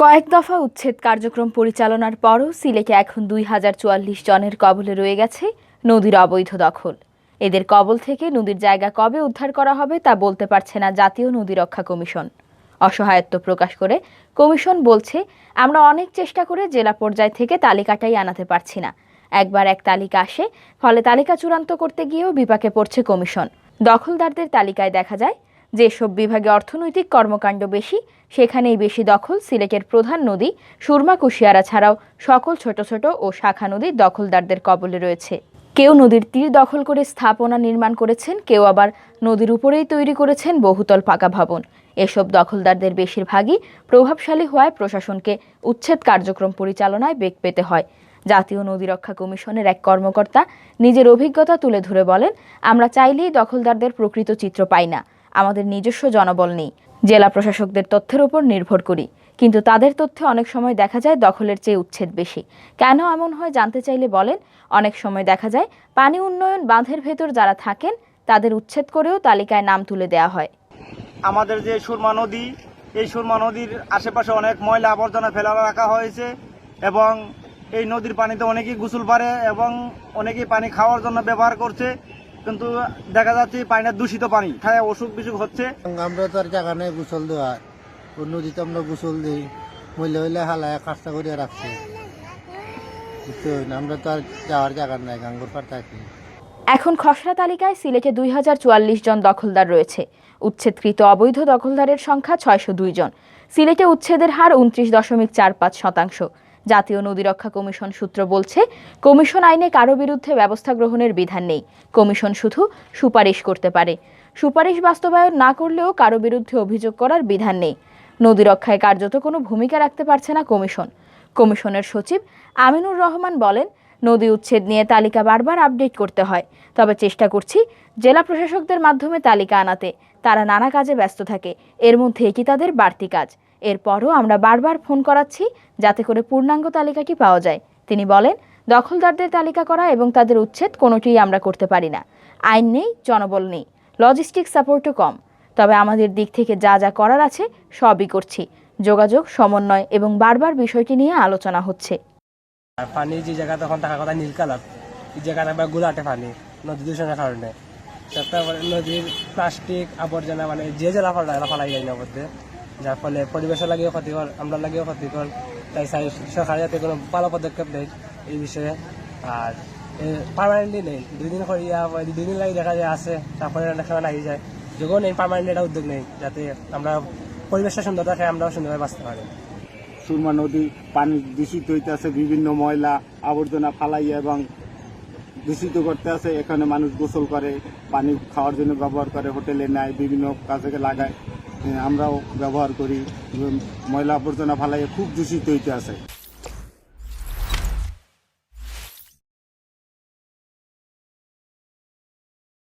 কয়েক দফা উচ্ছেদ কার্যক্রম পরিচালনার পরও সিলেটে এখন 2044 জনের কবলে রয়ে গেছে নদীর অবৈধ দখল। এদের কবল থেকে নদীর জায়গা কবে উদ্ধার করা হবে তা বলতে পারছে না জাতীয় নদী রক্ষা কমিশন। অসহায়ত্ব প্রকাশ করে কমিশন বলছে, আমরা অনেক চেষ্টা করে জেলা পর্যায় থেকে তালিকাটাই আনাতে পারছি না। একবার এক তালিকা আসে, ফলে তালিকা চূড়ান্ত করতে গিয়েও বিপাকে পড়ছে কমিশন। দখলদারদের তালিকায় দেখা যায়, যেসব বিভাগে অর্থনৈতিক কর্মকাণ্ড বেশি সেখানেই বেশি দখল সিলেটের প্রধান নদী সুরমা কুশিয়ারা ছাড়াও সকল ছোট ছোট ও শাখা নদীর দখলদারদের কবলে রয়েছে। কেউ নদীর তীর দখল করে স্থাপনা নির্মাণ করেছেন, কেউ আবার নদীর উপরেই তৈরি করেছেন বহুতল পাকা ভবন। এসব দখলদারদের বেশিরভাগই প্রভাবশালী হওয়ায় প্রশাসনকে উচ্ছেদ কার্যক্রম পরিচালনায় বেগ পেতে হয়। জাতীয় নদী রক্ষা কমিশনের এক কর্মকর্তা নিজের অভিজ্ঞতা তুলে ধরে বলেন, আমরা চাইলেই দখলদারদের প্রকৃত চিত্র পাই না। আমাদের নিজস্ব জনবল নেই, জেলা প্রশাসকদের তথ্যের উপর নির্ভর করি, কিন্তু তাদের তথ্যে অনেক সময় দেখা যায় দখলের চেয়ে উচ্ছেদ বেশি। কেন এমন হয় জানতে চাইলে বলেন, অনেক সময় দেখা যায় পানি উন্নয়ন বাঁধের ভেতর যারা থাকেন তাদের উচ্ছেদ করেও তালিকায় নাম তুলে দেওয়া হয়। আমাদের যে সুরমা নদী, এই সুরমা নদীর আশেপাশে অনেক ময়লা আবর্জনা ফেলা রাখা হয়েছে এবং এই নদীর পানিতে অনেকেই গোসল পারে এবং অনেকেই পানি খাওয়ার জন্য ব্যবহার করছে, কিন্তু দেখা যাচ্ছে পানিটা দূষিত পানি খায় অসুখ বিসুখ হচ্ছে। আমরা তো আর জায়গা নেই গোসল দেওয়ার, নদীতে আমরা গোসল দিই, মহিলা হইলে হালায় কাজটা করিয়া রাখছে, আমরা তো আর যাওয়ার জায়গা নাই, গাঙ্গুর পার থাকি। এখন খসড়া তালিকায় সিলেটে 2044 জন দখলদার রয়েছে। উচ্ছেদকৃত অবৈধ দখলদারের সংখ্যা 602 জন। সিলেটে উচ্ছেদের হার 29.45%। জাতীয় নদী রক্ষা কমিশন সূত্র বলছে, কমিশন আইনে কারো বিরুদ্ধে ব্যবস্থা গ্রহণের বিধান নেই। কমিশন শুধু সুপারিশ করতে পারে। সুপারিশ বাস্তবায়ন না করলেও কারো বিরুদ্ধে অভিযোগ করার বিধান নেই। নদী রক্ষায় কার্যত কোনো ভূমিকা রাখতে পারছে না কমিশন। কমিশনের সচিব আমিনুর রহমান বলেন, নদী উচ্ছেদ নিয়ে তালিকা বারবার আপডেট করতে হয়, তবে চেষ্টা করছি জেলা প্রশাসকদের মাধ্যমে তালিকা আনাতে। তারা নানা কাজে ব্যস্ত থাকে, এর মধ্যে এটি তাদের বাড়তি কাজ। এরপরও আমরা বারবার ফোন করাচ্ছি যাতে করে পূর্ণাঙ্গ তালিকাটি পাওয়া যায়। তিনি বলেন, দখলদারদের তালিকা করা এবং তাদের উচ্ছেদ কোনোটিই আমরা করতে পারি না। আইন নেই, জনবল নেই, লজিস্টিক সাপোর্টও কম। তবে আমাদের দিক থেকে যা যা করার আছে সবই করছি। যোগাযোগ, সমন্বয় এবং বারবার বিষয়টি নিয়ে আলোচনা হচ্ছে। পানি যে জায়গা তখন থাকার কথা নীল কালার, এই জায়গাটা আবার গোলাটে পানি নদী দূষণের কারণে। তারপরে নদীর প্লাস্টিক আবর্জনা মানে যে জেলা ফালাই যায় না মধ্যে, যার ফলে পরিবেশের লাগেও ক্ষতিকর, আমরা লাগেও ক্ষতিকর। তাই সরকার যাতে কোনো ভালো পদক্ষেপ নেয় এই বিষয়ে। আর পার্মানেন্টলি নেই, 2 দিন করিয়া 2 দিন লাগে দেখা যায় আছে, তারপরে অনেক সময় লাগিয়ে যায়। যখন এই পার্মানেন্ট একটা উদ্যোগ নেই যাতে আমরা পরিবেশটা সুন্দর রাখে, আমরাও সুন্দরভাবে বাঁচতে পারি। সুরমা নদী পানি দূষিত হইতে আছে, বিভিন্ন ময়লা আবর্জনা ফালাইয়া এবং দূষিত করতে আছে। এখানে মানুষ গোসল করে, পানি খাওয়ার জন্য ব্যবহার করে, হোটেলে নেয়, বিভিন্ন কাজে লাগায়, আমরাও ব্যবহার করি। ময়লা আবর্জনা ফালাইয়া খুব দূষিত হইতে আছে।